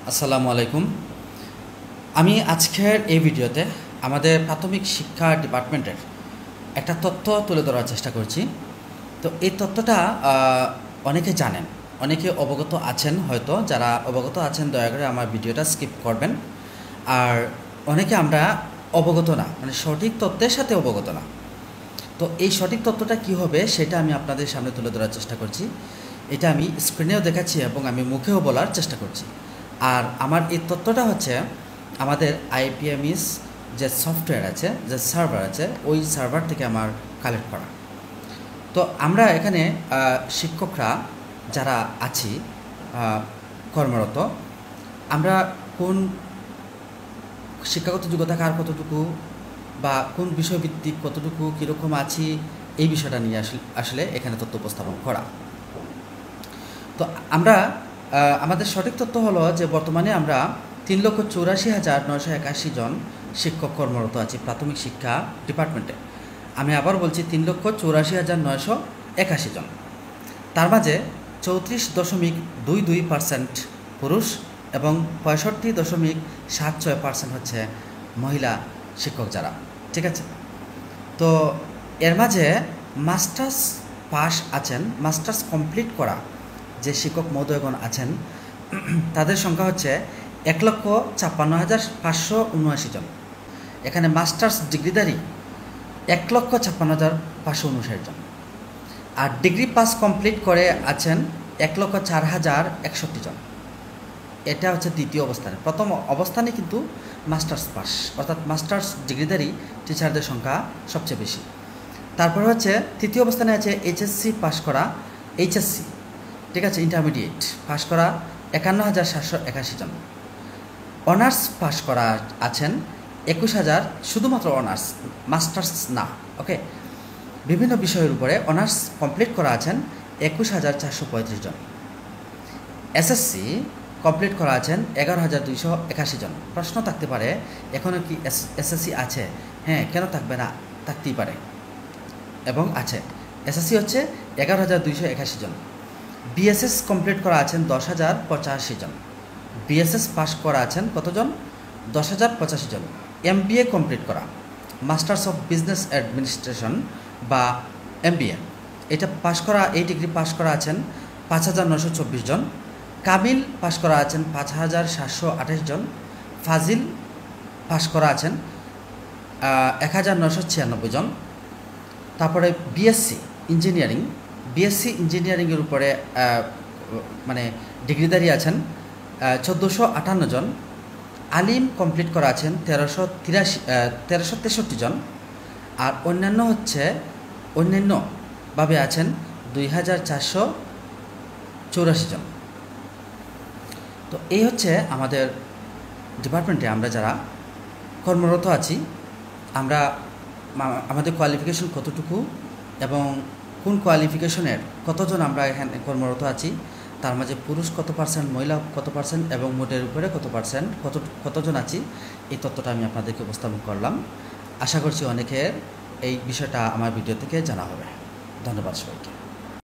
আসসালামু আলাইকুম। আমি আজকের এই ভিডিওতে আমাদের প্রাথমিক শিক্ষা ডিপার্টমেন্টের একটা তথ্য তুলে ধরার চেষ্টা করছি। তো এই তথ্যটা অনেকে জানেন, অনেকে অবগত আছেন, হয়তো যারা অবগত আছেন দয়া করে আমার ভিডিওটা স্কিপ করবেন। আর অনেকে আমরা অবগত না, মানে সঠিক তথ্যের সাথে অবগত না। তো এই সঠিক তথ্যটা কী হবে সেটা আমি আপনাদের সামনে তুলে ধরার চেষ্টা করছি। এটা আমি স্ক্রিনেও দেখাচ্ছি এবং আমি মুখেও বলার চেষ্টা করছি। আর আমার এই তথ্যটা হচ্ছে আমাদের আইপিএমইস যে সফটওয়্যার আছে, যে সার্ভার আছে, ওই সার্ভার থেকে আমার কালেক্ট করা। তো আমরা এখানে শিক্ষকরা যারা আছি কর্মরত, আমরা কোন শিক্ষাগত যোগ্যতা কার কতটুকু বা কোন বিষয়ভিত্তিক কতটুকু কীরকম আছি, এই বিষয়টা নিয়ে আসলে এখানে তথ্য উপস্থাপন করা। তো আমরা আমাদের সঠিক তথ্য হলো যে বর্তমানে আমরা 3,84,981 জন শিক্ষক কর্মরত আছি প্রাথমিক শিক্ষা ডিপার্টমেন্টে। আমি আবার বলছি 3,84,981 জন। তার মাঝে 34.22% পুরুষ এবং 65.76% হচ্ছে মহিলা শিক্ষক যারা, ঠিক আছে। তো এর মাঝে মাস্টার্স পাস আছেন, মাস্টার্স কমপ্লিট করা যে শিক্ষক মহোদয়গণ আছেন তাদের সংখ্যা হচ্ছে 1,56,579 জন। এখানে মাস্টার্স ডিগ্রিধারী 1,56,559 জন। আর ডিগ্রি পাস কমপ্লিট করে আছেন 1,04,061 জন। এটা হচ্ছে দ্বিতীয় অবস্থানে। প্রথম অবস্থানে কিন্তু মাস্টার্স পাস অর্থাৎ মাস্টার্স ডিগ্রিধারী টিচারদের সংখ্যা সবচেয়ে বেশি। তারপরে হচ্ছে তৃতীয় অবস্থানে আছে এইচএসসি পাস করা, এইচএসসি, ঠিক আছে, ইন্টারমিডিয়েট পাস করা 51,781 জন। অনার্স পাস করা আছেন 21,000, শুধুমাত্র অনার্স, মাস্টার্স না, ওকে। বিভিন্ন বিষয়ের উপরে অনার্স কমপ্লিট করা আছেন 21,435 জন। এসএসসি কমপ্লিট করা আছেন 11,281 জন। প্রশ্ন থাকতে পারে এখনও কি এসএসসি আছে? হ্যাঁ, কেন থাকবে না, থাকতেই পারে এবং আছে। এসএসসি হচ্ছে 11,281 জন। বিএসএস কমপ্লিট করা আছেন 10,085 জন। বিএসএস পাস করা আছেন কতজন? 10,085 জন। এমবিএ কমপ্লিট করা, মাস্টার্স অফ বিজনেস অ্যাডমিনিস্ট্রেশন বা এমবিএ, এটা পাস করা, এই ডিগ্রি পাস করা আছেন 5,924 জন। কামিল পাস করা আছেন 5,728 জন। ফাজিল পাস করা আছেন 1,996 জন। তারপরে বিএসসি ইঞ্জিনিয়ারিং, বিএসসি ইঞ্জিনিয়ারিংয়ের উপরে মানে ডিগ্রিধারী আছেন 1,458 জন। আলিম কমপ্লিট করা আছেন 1,363 জন। আর অন্যান্য হচ্ছে অন্যান্যভাবে আছেন 2,484 জন। তো এই হচ্ছে আমাদের ডিপার্টমেন্টে আমরা যারা কর্মরত আছি, আমরা আমাদের কোয়ালিফিকেশন কতটুকু এবং কোন কোয়ালিফিকেশনের কতজন আমরা এখানে কর্মরত আছি, তার মাঝে পুরুষ কত পার্সেন্ট, মহিলা কত পার্সেন্ট এবং মোটের উপরে কত পার্সেন্ট, কতজন আছি, এই তথ্যটা আমি আপনাদেরকে উপস্থাপন করলাম। আশা করছি অনেকের এই বিষয়টা আমার ভিডিও থেকে জানা হবে। ধন্যবাদ সবাইকে।